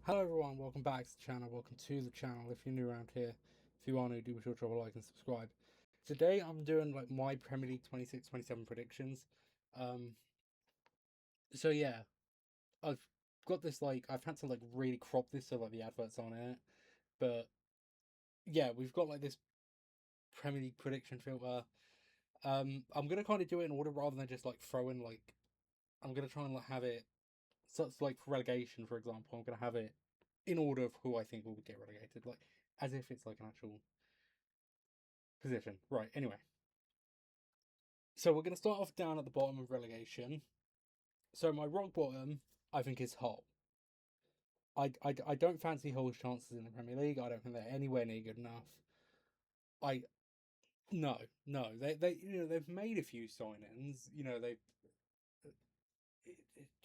Hello everyone, welcome back to the channel, welcome to the channel if you're new around here. If you are new, do be sure to drop a like and subscribe. Today I'm doing like my Premier League 26-27 predictions. Um so yeah, I've got this I've had to really crop this so the adverts on it. But yeah, we've got this Premier League prediction filter. I'm gonna kinda do it in order rather than just throw in I'm gonna try and have it so it's for relegation, for example, I'm gonna have it in order of who I think will get relegated, as if it's an actual position. Right, anyway. So we're going to start off down at the bottom of relegation. So my rock bottom, I think, is Hull. I don't fancy Hull's chances in the Premier League. I don't think they're anywhere near good enough. I no no they've made a few signings. It, it,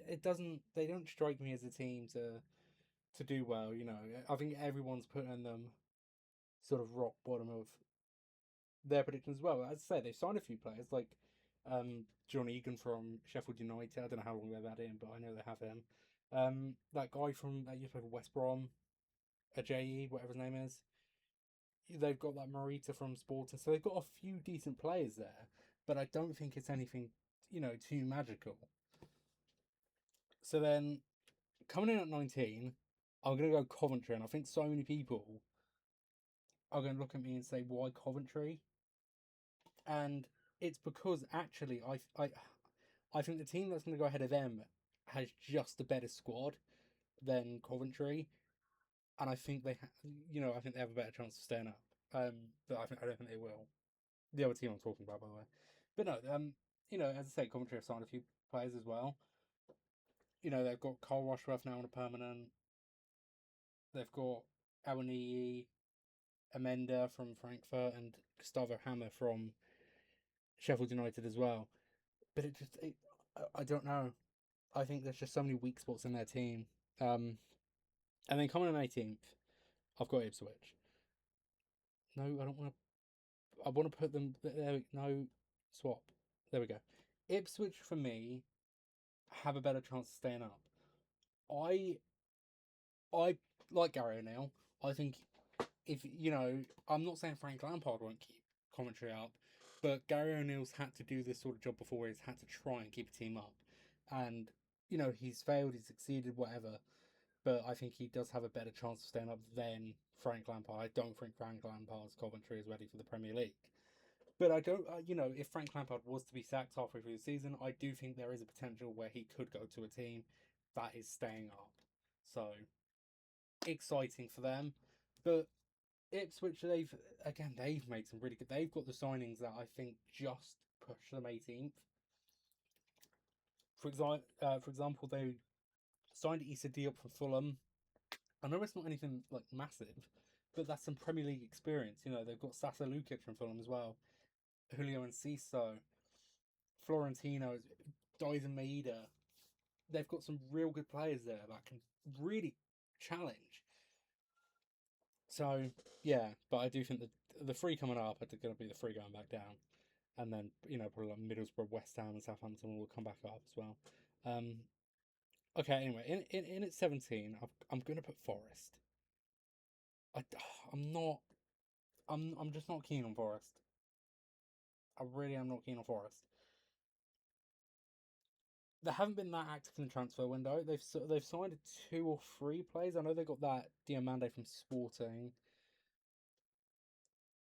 it doesn't they don't strike me as a team to do well. I think everyone's putting them sort of rock bottom of their predictions as well. As I say, they've signed a few players John Egan from Sheffield United. I don't know how long they've had him, but I know they have him. That guy from that used to play for West Brom, Ajayi, whatever his name is. They've got that Morita from Sporting, so they've got a few decent players there. But I don't think it's anything, too magical. So then, coming in at 19, I'm going to go Coventry, and I think so many people are going to look at me and say, "Why Coventry?" And it's because actually, I think the team that's going to go ahead of them has just a better squad than Coventry, and I think I think they have a better chance of staying up. But I don't think they will. The other team I'm talking about, by the way. But no, as I say, Coventry have signed a few players as well. They've got Carl Rushworth now on a permanent. They've got Awaniyi, Amenda from Frankfurt, and Gustavo Hammer from Sheffield United as well. But I don't know. I think there's just so many weak spots in their team. And then coming in 18th, I've got Ipswich. No, I don't want to. I want to put them there. No, swap. There we go. Ipswich for me have a better chance of staying up. I I like Gary O'Neill. I think if I'm not saying Frank Lampard won't keep Commentary up, but Gary O'Neill's had to do this sort of job before. He's had to try and keep a team up, and he's failed, he's succeeded, whatever. But I think he does have a better chance of staying up than Frank Lampard. I don't think Frank Lampard's Coventry is ready for the Premier League. But I don't, if Frank Lampard was to be sacked halfway through the season, I do think there is a potential where he could go to a team that is staying up. So exciting for them. But Ipswich, they've made some really good. They've got the signings that I think just push them 18th. For example, they signed Issa Diop from Fulham. I know it's not anything massive, but that's some Premier League experience. They've got Sasa Lukic from Fulham as well, Julio Enciso, Florentino, Dyson Maeda. They've got some real good players there that can really challenge. So yeah, but I do think that the three coming up are going to be the three going back down, and then probably Middlesbrough, West Ham, and Southampton will come back up as well. Um, okay, anyway, in its 17, I'm going to put Forest. I, I'm not. I'm just not keen on Forest. I really am not keen on Forest. They haven't been that active in the transfer window. They've signed two or three players. I know they got that Diamande from Sporting.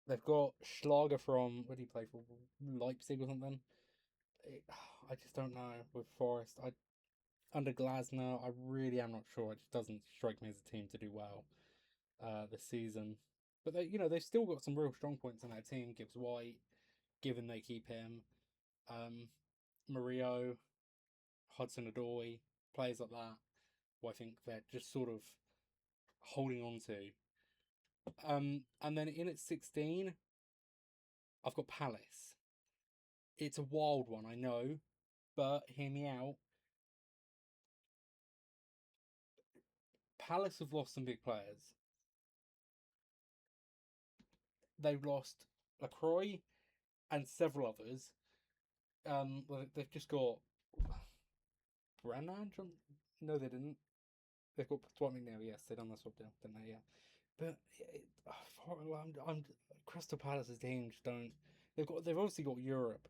They've got Schlager from where do you play for Leipzig or something. I just don't know with Forest. I under Glasner, I really am not sure. It just doesn't strike me as a team to do well this season. But they've still got some real strong points in their team. Gibbs White, given they keep him. Um, Mario, Hudson Odoi, players like that, who I think they're just sort of holding on to. And then in at 16, I've got Palace. It's a wild one, I know, but hear me out. Palace have lost some big players. They've lost Lacroix and several others. They've just got Brennan. No, they didn't. They've got Dwight McNeil. Yes, they done the swap deal, didn't they? Yeah, but I'm Crystal Palace's team just don't. They've obviously got Europe,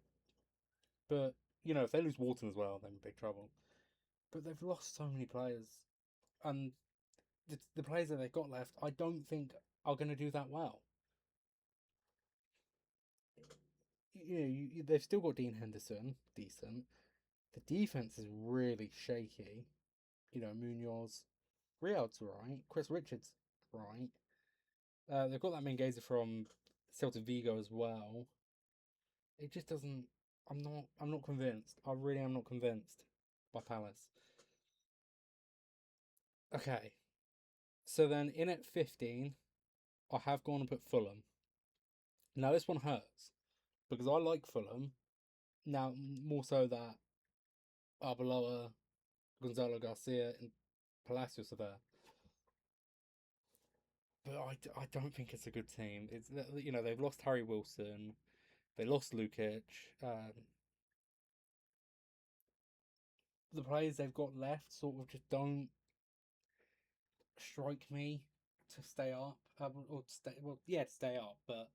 but if they lose Wharton as well, they're in big trouble. But they've lost so many players, and the players that they've got left, I don't think are going to do that well. They've still got Dean Henderson, decent. The defense is really shaky. Munoz, Riyad's right. Chris Richards, right. They've got that Mengaza from Celta Vigo as well. It just doesn't. I'm not convinced. I really am not convinced by Palace. Okay, so then in at 15, I have gone and put Fulham. Now this one hurts because I like Fulham. Now more so that Arbeloa, Gonzalo Garcia, and Palacios are there. But I don't think it's a good team. It's they've lost Harry Wilson, they lost Lukic. The players they've got left sort of just don't strike me to stay up, or to stay up, but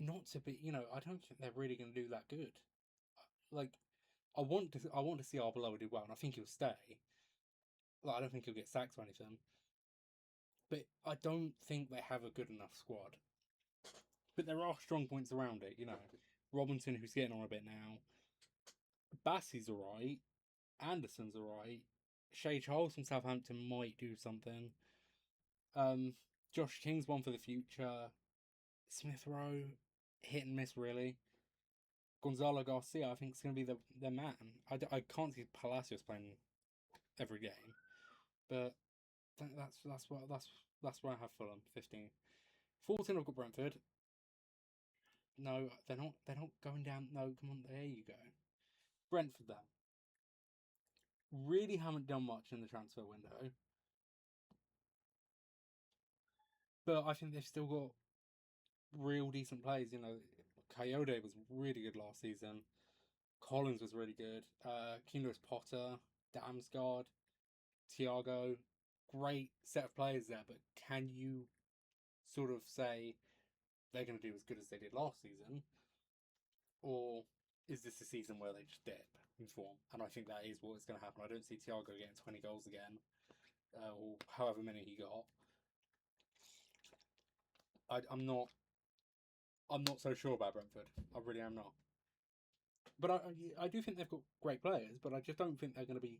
not to be. I don't think they're really going to do that good. Like, I want to see Arbeloa do well, and I think he'll stay. Like, I don't think he'll get sacked or anything, but I don't think they have a good enough squad. But there are strong points around it. Robinson, who's getting on a bit now. Bassey's alright. Anderson's alright. Shay Charles from Southampton might do something. Josh King's one for the future. Smith Rowe, hit and miss really. Gonzalo Garcia, I think, is going to be the man. I can't see Palacios playing every game, but that's where I have Fulham 15. 14, I've got Brentford. No, they're not. They're not going down. No, come on, there you go. Brentford then really haven't done much in the transfer window, but I think they've still got real decent players. Coyote was really good last season. Collins was really good. Kingos Potter, Damsgaard, Thiago, great set of players there. But can you sort of say they're going to do as good as they did last season, or is this a season where they just dip in form? And I think that is what's going to happen. I don't see Thiago getting 20 goals again, or however many he got. I'm not. I'm not so sure about Brentford. I really am not. But I do think they've got great players, but I just don't think they're going to be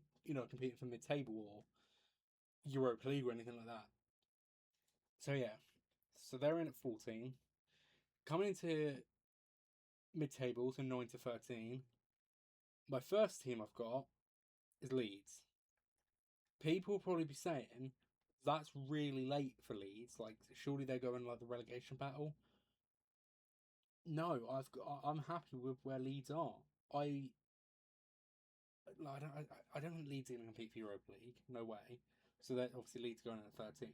competing for mid-table or Europa League or anything like that. So yeah, so they're in at 14. Coming into mid-table, so 9 to 13. My first team I've got is Leeds. People will probably be saying that's really late for Leeds. Like, surely they're going like the relegation battle. No, I'm happy with where Leeds are. I don't think Leeds are going to compete for Europa League. No way. So that obviously Leeds going in at 13.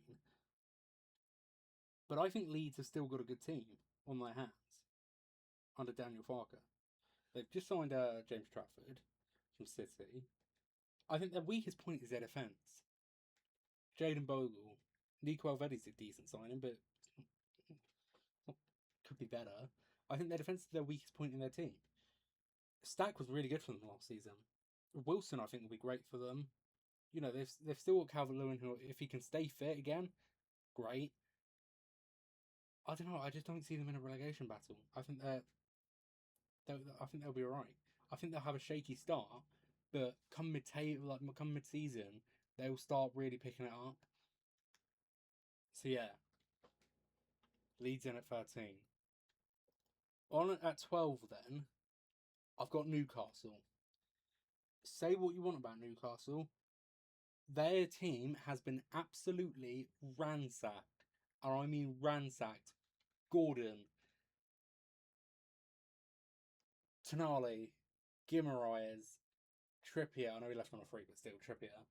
But I think Leeds have still got a good team on their hands under Daniel Farker. They've just signed James Trafford from City. I think their weakest point is their defence. Jayden Bogle. Nico Elvedi's a decent signing, but could be better. I think their defence is their weakest point in their team. Stack was really good for them last season. Wilson, I think, will be great for them. They've still got Calvert-Lewin, who, if he can stay fit again, great. I don't know. I just don't see them in a relegation battle. I think they'll be alright. I think they'll have a shaky start, but come mid-season, they'll start really picking it up. So yeah, Leeds in at 13. On at 12, then I've got Newcastle. Say what you want about Newcastle, their team has been absolutely ransacked, and I mean ransacked. Gordon, Tonali, Guimaraes, Trippier. I know he left on a free, but still Trippier.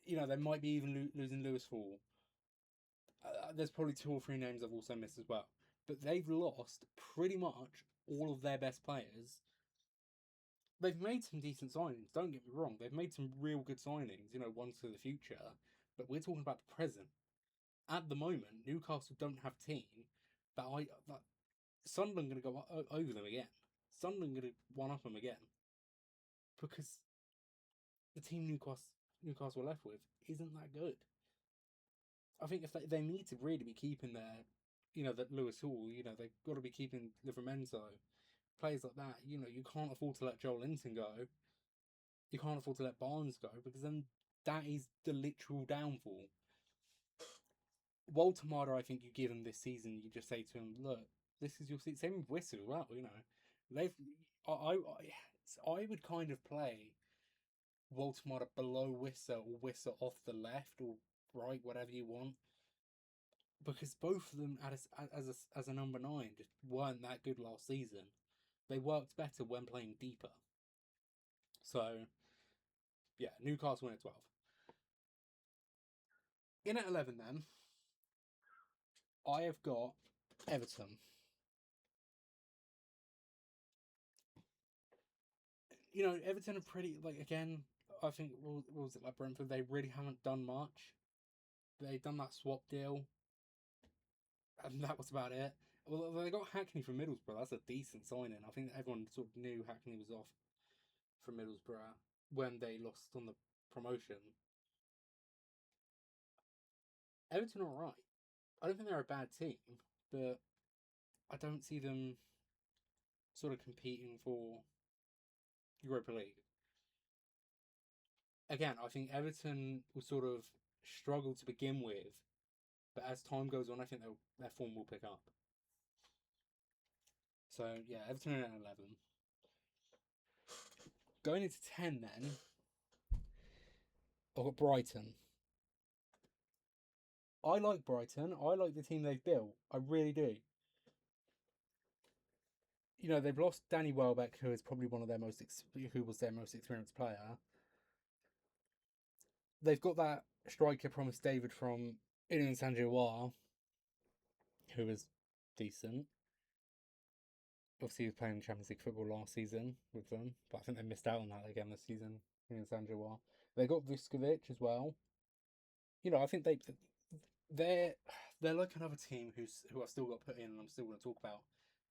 They might be even losing Lewis Hall. There's probably 2 or 3 names I've also missed as well. But they've lost pretty much all of their best players they've made some decent signings. Don't get me wrong; they've made some real good signings. Ones for the future. But we're talking about the present. At the moment, Newcastle don't have a team that Sunderland going to go over them again. Sunderland going to one up them again because the team Newcastle are left with isn't that good. I think if they need to really be keeping that Lewis Hall, they've got to be keeping Livramento, players like that. You can't afford to let Joelinton go. You can't afford to let Barnes go because then that is the literal downfall. Walter Marder, I think you give him this season. You just say to him, "Look, this is your season." Same with Whistle as well. They've. I would kind of play Walter Marder below Whistle or Whistle off the left or right, whatever you want, because both of them as a number 9 just weren't that good last season. They worked better when playing deeper. So, yeah, Newcastle win at 12. In at 11, then, I have got Everton. Everton are pretty, again, I think, what was it, like Brentford? They really haven't done much. They've done that swap deal, and that was about it. Well, they got Hackney from Middlesbrough. That's a decent signing. I think everyone sort of knew Hackney was off from Middlesbrough when they lost on the promotion. Everton are alright. I don't think they're a bad team, but I don't see them sort of competing for Europa League. Again, I think Everton will sort of struggle to begin with, but as time goes on, I think their form will pick up. So, yeah, Everton at 11. Going into 10 then, I've got Brighton. I like Brighton. I like the team they've built. I really do. They've lost Danny Welbeck, who is probably one of who was their most experienced player. They've got that striker promised David from Union Saint-Gilloise, who was decent. Obviously, he was playing Champions League football last season with them, but I think they missed out on that again this season. Union Saint-Gilloise. They got Vuskovic as well. I think they're like another team who I've still got put in, and I'm still going to talk about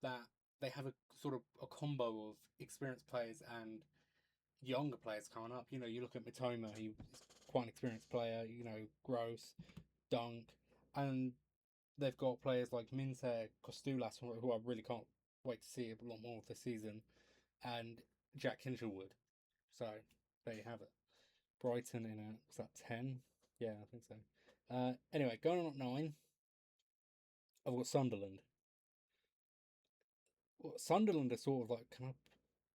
that. They have a sort of a combo of experienced players and younger players coming up. You look at Mitoma, he's quite an experienced player. Gross, Dunk, and they've got players like Minte, Costulas, who I really can't wait to see a lot more of this season, and Jack Hinchelwood. So there you have it. Brighton in was that 10? Yeah, I think so. Anyway, going on at 9, I've got Sunderland. Well, Sunderland are sort of like,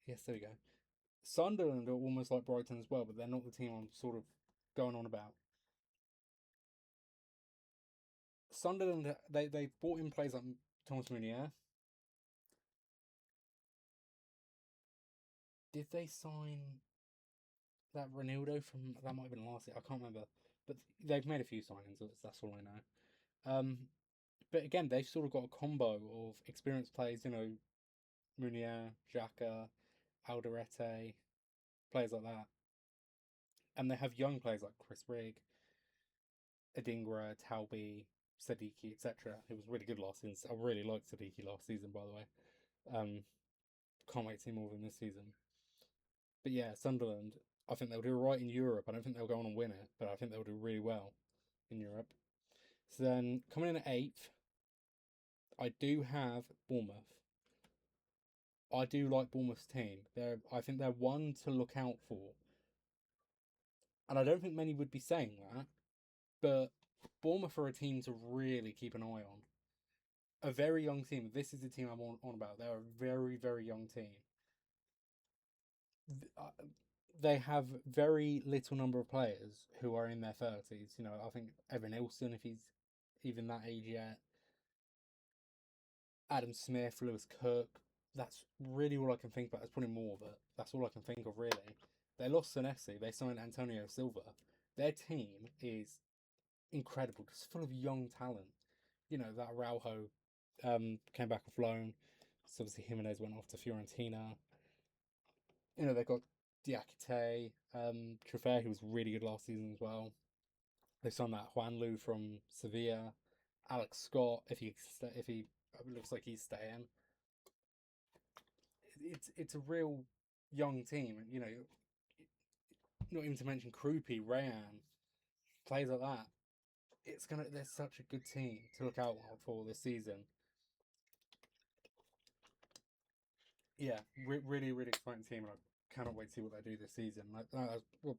yes, there we go. Sunderland are almost like Brighton as well, but they're not the team I'm sort of going on about. Sunderland, they brought in players like Thomas Meunier. Did they sign that Ronaldo from, that might have been last year, I can't remember, but they've made a few signings. That's all I know. But again, they've sort of got a combo of experienced players. Meunier, Xhaka, Alderete, players like that, and they have young players like Chris Rigg, Adingra, Talby, Sadiki, etc. It was really good last season. I really liked Sadiki last season, by the way. Can't wait to see more of him this season. But yeah, Sunderland, I think they'll do right in Europe. I don't think they'll go on and win it, but I think they'll do really well in Europe. So then, coming in at 8th, I do have Bournemouth. I do like Bournemouth's team. I think they're one to look out for. And I don't think many would be saying that, but Bournemouth are a team to really keep an eye on. A very young team. This is the team I'm on about. They're a very, very young team. They have very little number of players who are in their 30s. I think Evan Ilson, if he's even that age yet. Adam Smith, Lewis Cook. That's really all I can think about. There's probably more, but that's all I can think of, really. They lost Senesi. They signed Antonio Silva. Their team is incredible, just full of young talent. That Araujo came back off loan. So obviously Jimenez went off to Fiorentina. They've got Diakite, Trevor, who was really good last season as well. They signed that Juan Lu from Sevilla, Alex Scott. If he looks like he's staying, it's a real young team, and not even to mention Krupi, Rayan, players like that. They're such a good team to look out for this season. Yeah, really, really exciting team, and I cannot wait to see what they do this season. Well,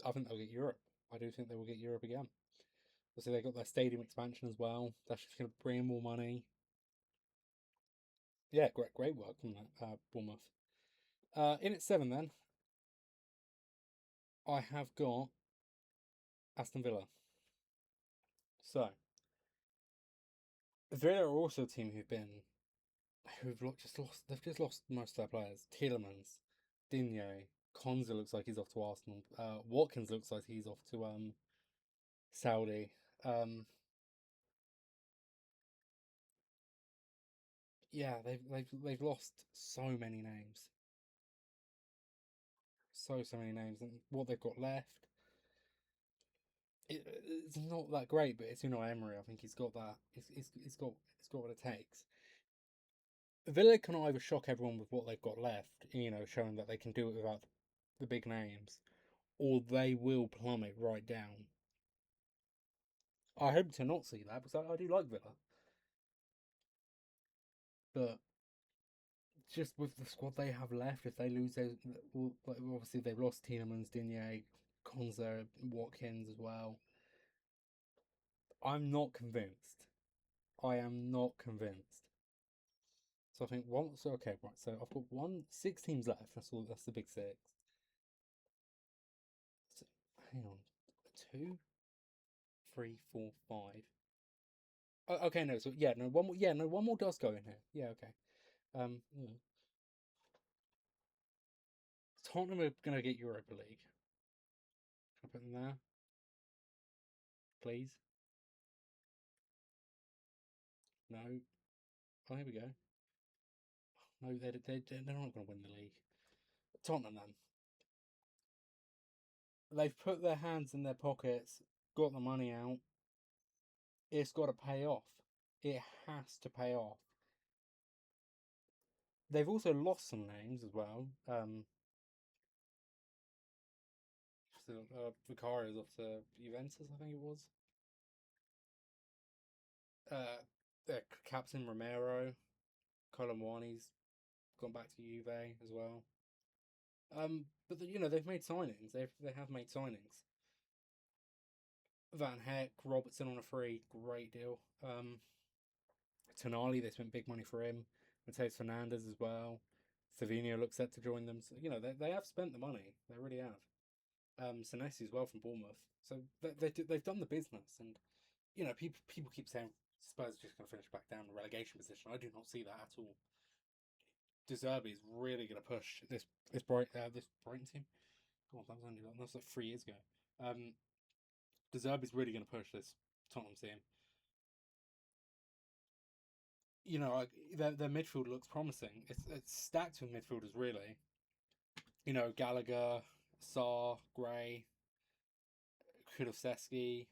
I think they'll get Europe. I do think they will get Europe again. So they got their stadium expansion as well. That's just going to bring in more money. Yeah, great work from that Bournemouth. In at 7, then I have got Aston Villa. So Villa are also a team they've just lost most of their players. Tielemans, Digne, Konza looks like he's off to Arsenal. Watkins looks like he's off to Saudi. Yeah, they've lost so many names, so many names, and what they've got left, it's not that great. But it's Emery. I think he's got that. It's got what it takes. Villa can either shock everyone with what they've got left, showing that they can do it without the big names, or they will plummet right down. I hope to not see that because I do like Villa, but just with the squad they have left, if they lose those, well, obviously they've lost Tielemans, Digne, Konza, Watkins as well. I'm not convinced. I am not convinced. So I think one. So okay, right. So I've got 6 teams left. That's all. That's the big six. So, hang on, 2, 3, 4, 5. Oh, okay, no. So yeah, no. One more. Yeah, no. One more does go in here. Yeah, okay. Yeah. Tottenham are gonna get Europa League. Can I put them there, please? No. Oh, here we go. No, they're not gonna win the league. Tottenham then. They've put their hands in their pockets, got the money out. It's got to pay off. It has to pay off. They've also lost some names as well. Vicario's off to Juventus, I think it was. Their captain Romero, Colomwani's gone back to Juve as well. But they've made signings. They have made signings. Van Heck, Robertson on a free, great deal. Tonali, they spent big money for him. Mateus Fernandez as well. Savinho looks set to join them. So, they have spent the money. They really have. Senesi as well from Bournemouth. So they've done the business. And, people keep saying Spurs are just going to finish back down the relegation position. I do not see that at all. De Zerbi is really going to push this Brighton team. God, that's like 3 years ago. De Zerbi is really going to push this Tottenham team. Their midfield looks promising. It's stacked with midfielders, really. Gallagher, Sarr, Gray, Kulusevski,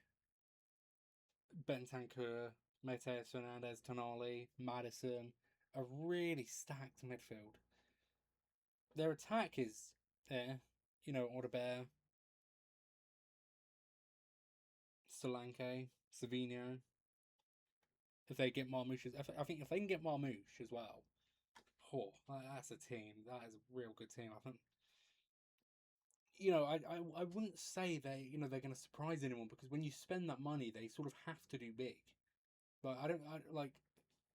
Bentancur, Mateus Fernandez, Tonali, Madison. A really stacked midfield. Their attack is there. Audebert, Solanke, Savinho. If they get Marmoush, I think if they can get Marmoush as well, that's a team. That is a real good team. I think. I wouldn't say they're going to surprise anyone because when you spend that money, they sort of have to do big. Like I like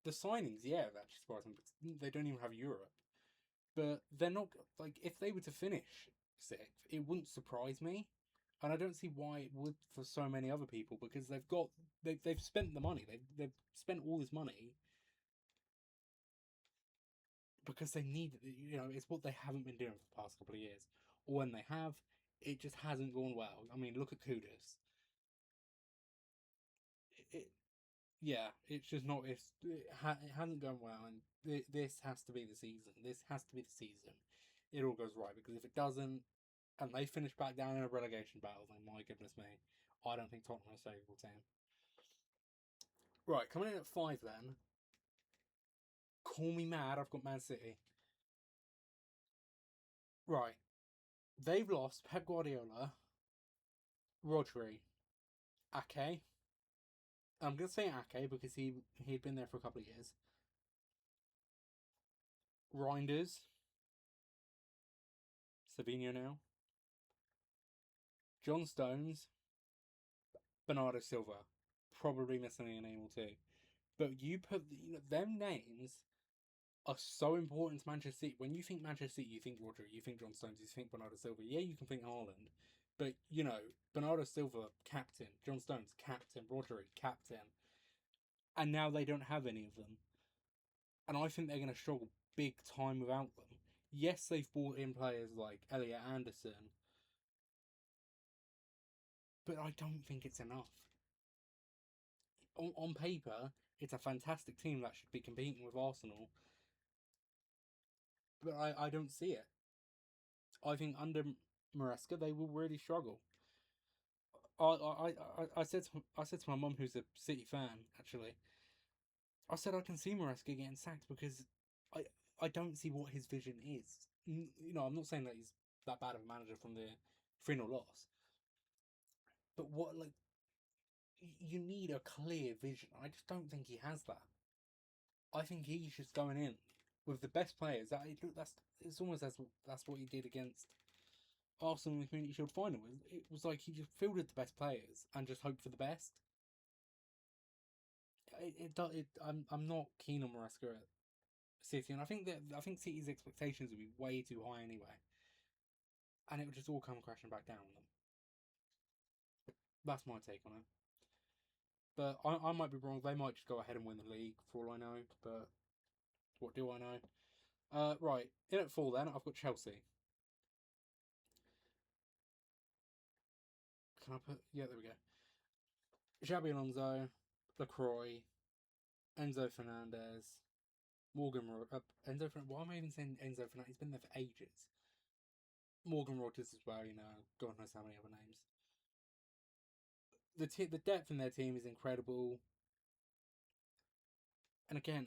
the signings. Yeah, that actually surprised me. But they don't even have Europe. But they're not like if they were to finish 6th, it wouldn't surprise me. And I don't see why it would for so many other people because they've spent the money. They've spent all this money because they need it's what they haven't been doing for the past couple of years. Or when they have, it just hasn't gone well. I mean, look at Kudus. It, yeah, it's just not. It hasn't gone well, and this has to be the season. This has to be the season. it all goes right. Because if it doesn't, and they finish back down in a relegation battle, then my goodness me, I don't think Tottenham are a stable team. Right, coming in at 5 then. Call me mad, I've got Man City. Right, they've lost Pep Guardiola, Rodri, Ake. I'm going to say Ake because he'd been there for a couple of years. Reinders, Savinho now. John Stones, Bernardo Silva. Probably missing a name or two. But you put them names are so important to Manchester City. When you think Manchester City, you think Rodri, you think John Stones, you think Bernardo Silva. Yeah, you can think Haaland. But, Bernardo Silva, captain. John Stones, captain. Rodri, captain. And now they don't have any of them. And I think they're going to struggle big time without them. Yes, they've brought in players like Elliot Anderson, but I don't think it's enough. On paper, it's a fantastic team that should be competing with Arsenal, but I don't see it. I think under Maresca they will really struggle. I said to my mum, who's a City fan, actually. I said I can see Maresca getting sacked because I don't see what his vision is. I'm not saying that he's that bad of a manager from the 3-0 loss, but what you need a clear vision. I just don't think he has that. I think he's just going in with the best players. It's almost that's what he did against Arsenal in the Community Shield final. It was like he just fielded the best players and just hoped for the best. I'm not keen on Maresca at City, and I think City's expectations would be way too high anyway, and it would just all come crashing back down on them. That's my take on it. But I might be wrong. They might just go ahead and win the league for all I know. But what do I know? Right, in at 4 then, I've got Chelsea. Can I put... Yeah, there we go. Xabi Alonso, Lacroix, Enzo Fernandez, Enzo Fernandez... Why am I even saying Enzo Fernandez? He's been there for ages. Morgan Rogers as well, God knows how many other names. The depth in their team is incredible. And again,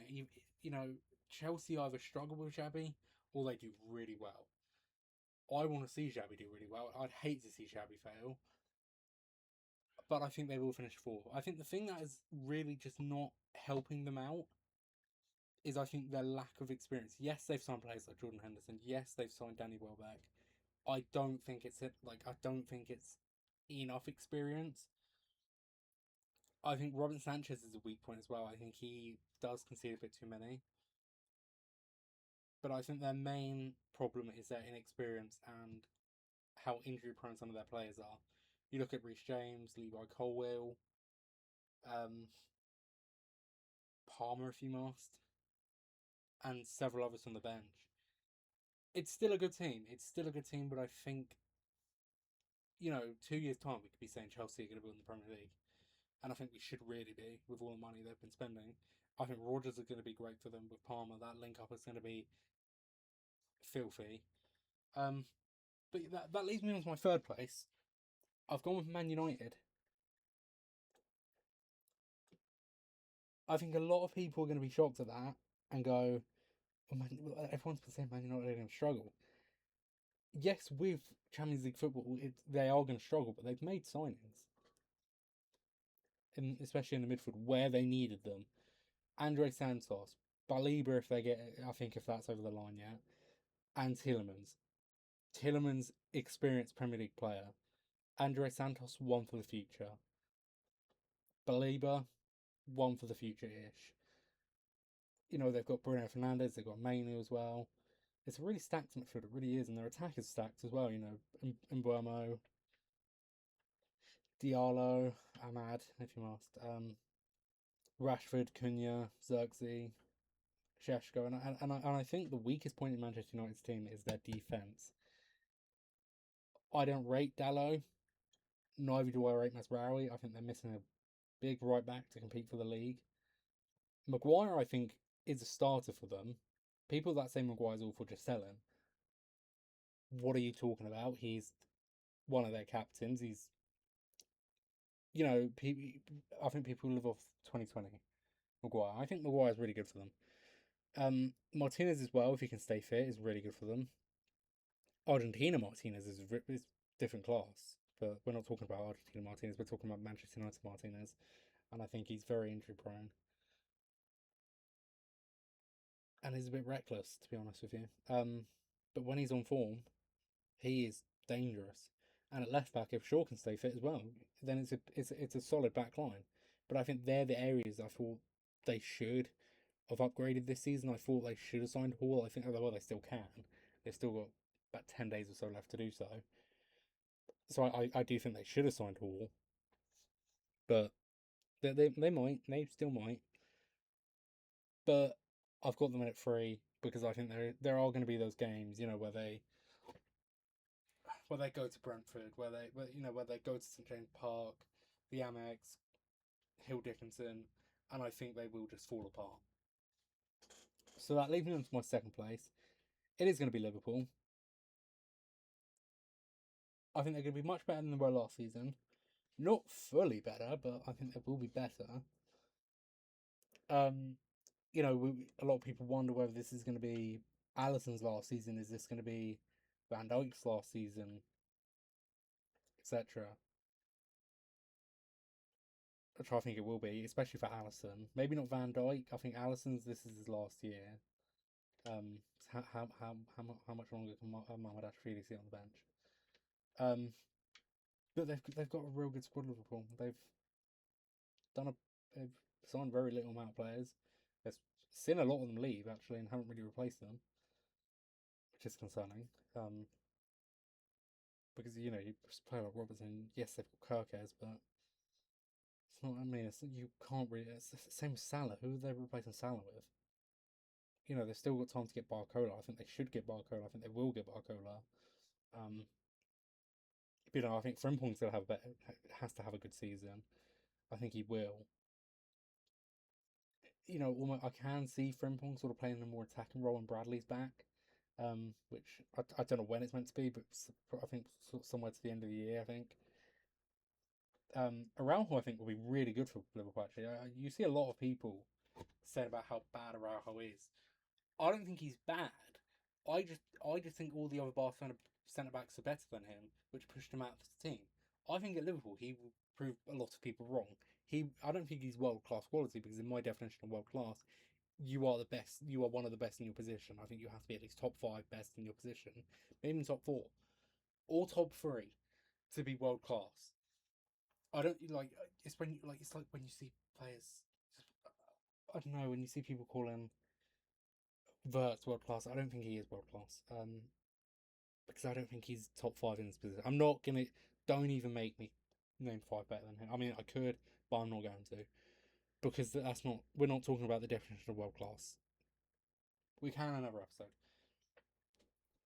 Chelsea either struggle with Xabi or they do really well. I want to see Xabi do really well. I'd hate to see Xabi fail. But I think they will finish 4th. I think the thing that is really just not helping them out is I think their lack of experience. Yes, they've signed players like Jordan Henderson. Yes, they've signed Danny Welbeck. I don't think it's enough experience. I think Robin Sanchez is a weak point as well. I think he does concede a bit too many. But I think their main problem is their inexperience and how injury prone some of their players are. You look at Reece James, Levi Colwill, Palmer, if you must, and several others from the bench. It's still a good team. But I think, 2 years' time, we could be saying Chelsea are going to win the Premier League. And I think we should really be, with all the money they've been spending. I think Rodgers is going to be great for them with Palmer. That link up is going to be filthy. But that leads me on to my 3rd place. I've gone with Man United. I think a lot of people are going to be shocked at that and go, everyone's saying Man United are going to struggle. Yes, with Champions League football, they are going to struggle, but they've made signings. Especially in the midfield, where they needed them. Andre Santos, Baliba, if that's over the line yet, and Tielemans. Tielemans, experienced Premier League player. Andre Santos, one for the future. Baliba, one for the future-ish. They've got Bruno Fernandes, they've got Mainu as well. It's a really stacked midfield, it really is, and their attack is stacked as well, Mbeumo, Diallo, Ahmad, if you must, Rashford, Cunha, Xerxes, Sheshko, and I think the weakest point in Manchester United's team is their defence. I don't rate Dalot, neither do I rate Masraoui. I think they're missing a big right back to compete for the league. Maguire, I think, is a starter for them. People that say Maguire's awful just sell him. what are you talking about? He's one of their captains. He's, you know, I think people live off 2020 Maguire. I think Maguire is really good for them. Martinez as well, if he can stay fit, is really good for them. Argentina Martinez is different class, but we're not talking about Argentina Martinez. We're talking about Manchester United Martinez, and I think he's very injury prone, and he's a bit reckless, to be honest with you. But when he's on form, he is dangerous. And at left back, if Shaw can stay fit as well, then it's a solid back line. But I think they're the areas I thought they should have upgraded this season. I thought they should have signed Hall. I think well they still can. They've still got about 10 days or so left to do so. So I do think they should have signed Hall, but they might, they still might. But I've got them in at 3 because I think there are going to be those games, you know, where they go to Brentford, where they go to St James Park, the Amex, Hill Dickinson, and I think they will just fall apart. So that leaves me on to my second place. It is going to be Liverpool. I think they're going to be much better than they were last season. Not fully better, but I think they will be better. You know, a lot of people wonder whether this is going to be Alisson's last season. Is this going to be Van Dijk's last season, etc.? Which I think it will be, especially for Alisson. Maybe not Van Dijk. I think Alisson's this is his last year. How much longer can Mohamed Ashfili sit on the bench? But they've got a real good squad. Liverpool. They've signed very little amount of players. They've seen a lot of them leave actually and haven't really replaced them, which is concerning. Because you know you play like Robertson. Yes, they've got Kirkes, but it's not. I mean, you can't really. It's the same as Salah. Who are they replacing Salah with? You know, they've still got time to get Barcola. I think they should get Barcola. I think they will get Barcola. But, you know, I think Frimpong's gonna have has to have a good season. I think he will. You know, almost, I can see Frimpong sort of playing a more attacking role when Bradley's back. Which I don't know when it's meant to be, but I think somewhere to the end of the year. I think. Araujo I think will be really good for Liverpool. Actually, you see a lot of people say about how bad Araujo is. I don't think he's bad. I just think all the other Barcelona centre backs are better than him, which pushed him out of the team. I think at Liverpool he will prove a lot of people wrong. I don't think he's world class quality because in my definition of world class, you are the best. You are one of the best in your position. I think you have to be at least top 5 best in your position, maybe even top 4 or top 3 to be world class. I don't like it's when it's like when you see players. I don't know when you see people calling Vert's world class. I don't think he is world class. Because I don't think he's top 5 in this position. I'm not gonna. Don't even make me name 5 better than him. I mean, I could, but I'm not going to because that's not. We're not talking about the definition of world class. We can in another episode.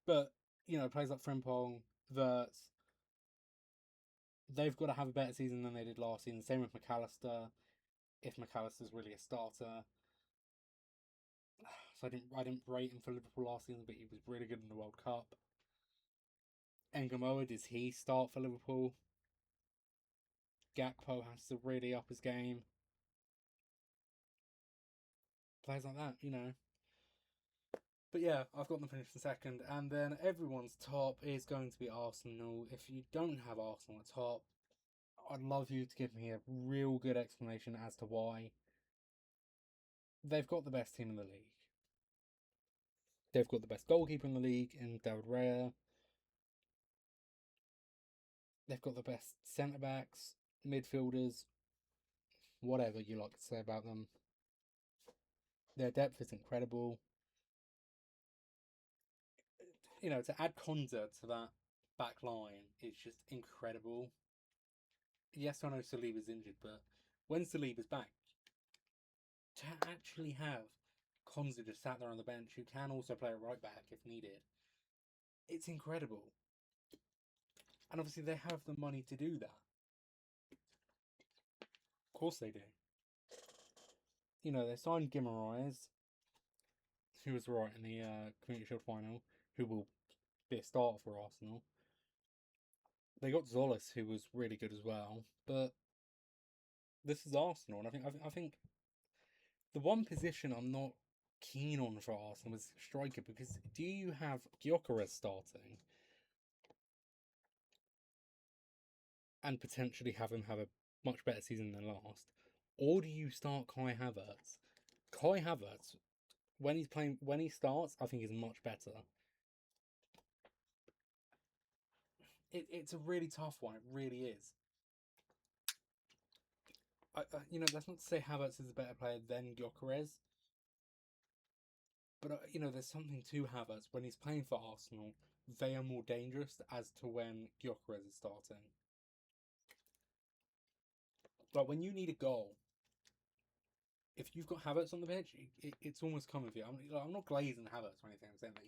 But you know, players like Frimpong, Verts, they've got to have a better season than they did last season. Same with McAllister. If McAllister's really a starter. So I didn't rate him for Liverpool last season, but he was really good in the World Cup. Engamoa, does he start for Liverpool? Gakpo has to really up his game. Players like that, you know. But yeah, I've got them finished in second, and then everyone's top is going to be Arsenal. If you don't have Arsenal at top, I'd love you to give me a real good explanation as to why. They've got the best team in the league. They've got the best goalkeeper in the league in David Raya. They've got the best centre backs, midfielders, whatever you like to say about them. Their depth is incredible. You know, to add Konza to that back line is just incredible. Yes, I know Saliba's injured, but when Saliba's back, to actually have Konza just sat there on the bench, who can also play a right back if needed, it's incredible. And obviously, they have the money to do that. Of course, they do. You know, they signed Guimaraes, who was right in the Community Shield final, who will be a starter for Arsenal. They got Zolis, who was really good as well, but this is Arsenal, and I think the one position I'm not keen on for Arsenal is striker, because do you have Gyökeres starting and potentially have him have a much better season than last, or do you start Kai Havertz? Kai Havertz, when he starts, I think is much better. It's a really tough one. It really is. That's not to say Havertz is a better player than Gyökeres, but there's something to Havertz when he's playing for Arsenal. They are more dangerous as to when Gyökeres is starting. Like when you need a goal, if you've got Havertz on the bench, it's almost coming for you. I'm not glazing Havertz or anything. I'm saying that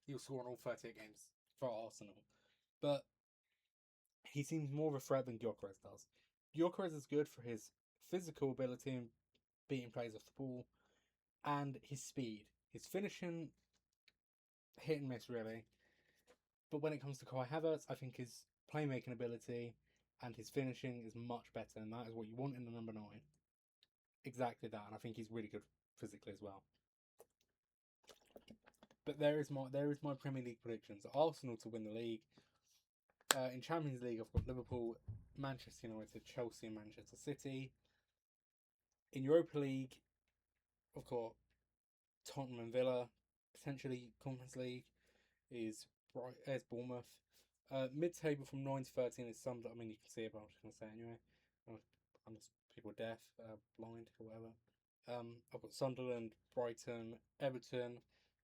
he'll score in all 38 games for Arsenal, but he seems more of a threat than Gyökeres does. Gyökeres is good for his physical ability and beating players off the ball, and his speed, his finishing, hit and miss really. But when it comes to Kai Havertz, I think his playmaking ability and his finishing is much better, and that is what you want in the number 9. Exactly that, and I think he's really good physically as well. But there is my Premier League predictions. Arsenal to win the league. In Champions League, I've got Liverpool, Manchester United, Chelsea, and Manchester City. In Europa League, I've got Tottenham and Villa. Potentially Conference League is Bournemouth. Mid-table from 9 to 13 is summed up. I mean, you can see it, but I'm just going to say it anyway. Unless people are deaf, blind, or whatever. I've got Sunderland, Brighton, Everton,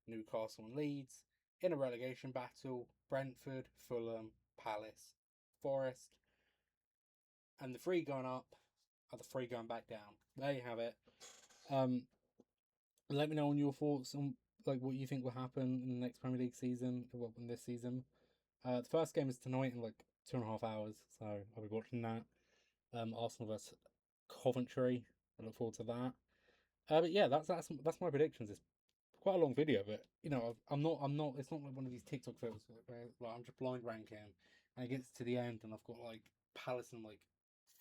Newcastle, and Leeds. In a relegation battle, Brentford, Fulham, Palace, Forest. And the 3 going up are the 3 going back down. There you have it. Let me know on your thoughts on like what you think will happen in the next Premier League season, in this season. The first game is tonight in like 2.5 hours, so I'll be watching that. Arsenal vs Coventry. I look forward to that. But yeah, that's my predictions. It's quite a long video, but I'm not. It's not like one of these TikTok videos where like I'm just blind ranking, and it gets to the end, and I've got like Palace in like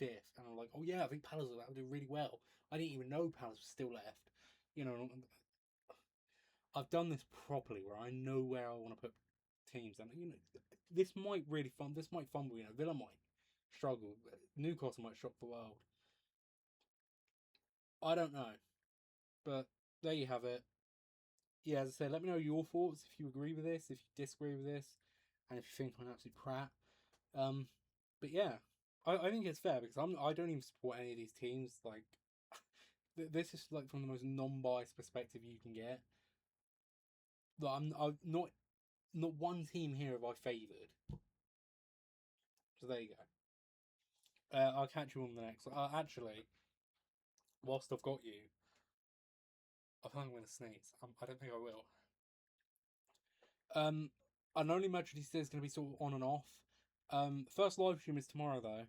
5th, and I'm like, oh yeah, I think Palace will do really well. I didn't even know Palace was still left. I've done this properly where I know where I want to put teams, and this might really fun. This might fumble. Villa might struggle. Newcastle might shock the world. I don't know, but there you have it. Yeah, as I said, let me know your thoughts if you agree with this, if you disagree with this, and if you think I'm an absolute prat. But yeah, I think it's fair because I don't even support any of these teams. Like, this is like from the most non-biased perspective you can get. I'm not one team here have I favoured. So there you go. I'll catch you on the next. Actually, whilst I've got you, I think I'm going to sneeze. I don't think I will. I know Manchester City is going to be sort of on and off. First live stream is tomorrow though.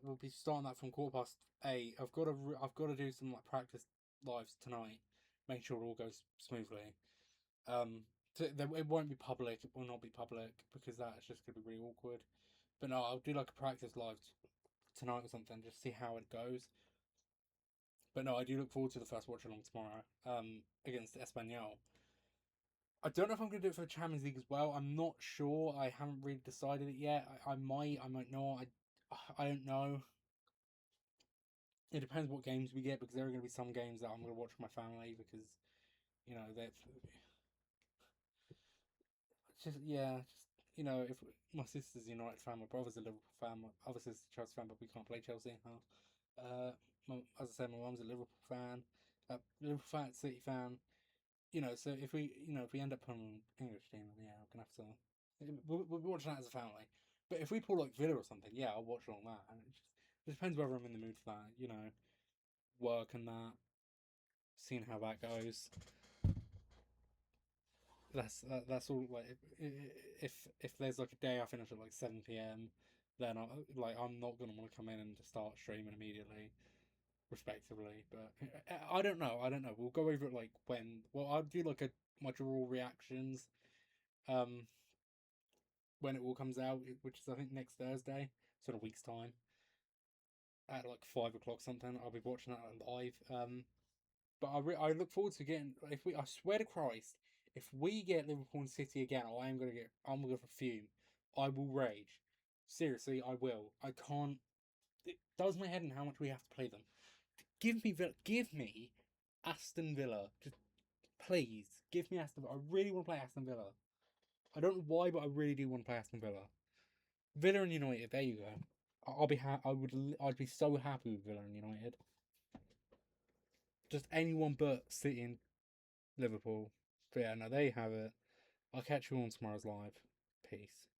We'll be starting that from 8:15. I've got to do some like practice lives tonight. Make sure it all goes smoothly. It won't be public. It will not be public because that's just going to be really awkward. But no, I'll do like a practice live tonight or something, just see how it goes. But no, I do look forward to the first watch along tomorrow. Against Espanyol. I don't know if I'm going to do it for the Champions League as well. I'm not sure. I haven't really decided it yet. I might not. I don't know. It depends what games we get because there are going to be some games that I'm going to watch with my family because, they're if my sister's a United fan, my brother's a Liverpool fan, my other sister's a Chelsea fan, but we can't play Chelsea in house. As I said, my mum's a Liverpool fan, Liverpool fan, City fan. So if we end up playing an English team, then yeah, I'm gonna have to. We'll be watching that as a family. But if we pull like Villa or something, yeah, I'll watch all that. And it depends whether I'm in the mood for that. Work and that, seeing how that goes. That's all. Like if there's like a day I finish at like 7 p.m, then I'm not gonna want to come in and just start streaming immediately, respectively. But I don't know. We'll go over it like when. Well, I'll do like my draw reactions when it all comes out, which is I think next Thursday, so in a week's time, at like 5 o'clock something. I'll be watching that live. But I look forward to getting. If we, I swear to Christ, if we get Liverpool and City again, I'm gonna fume. I will rage. Seriously, I will. I can't. It does my head in how much we have to play them. Give me Aston Villa. Just please give me Aston Villa. I really want to play Aston Villa. I don't know why, but I really do want to play Aston Villa. Villa and United. There you go. I'd be so happy with Villa and United. Just anyone but City and Liverpool. But yeah, no, there you have it. I'll catch you on tomorrow's live. Peace.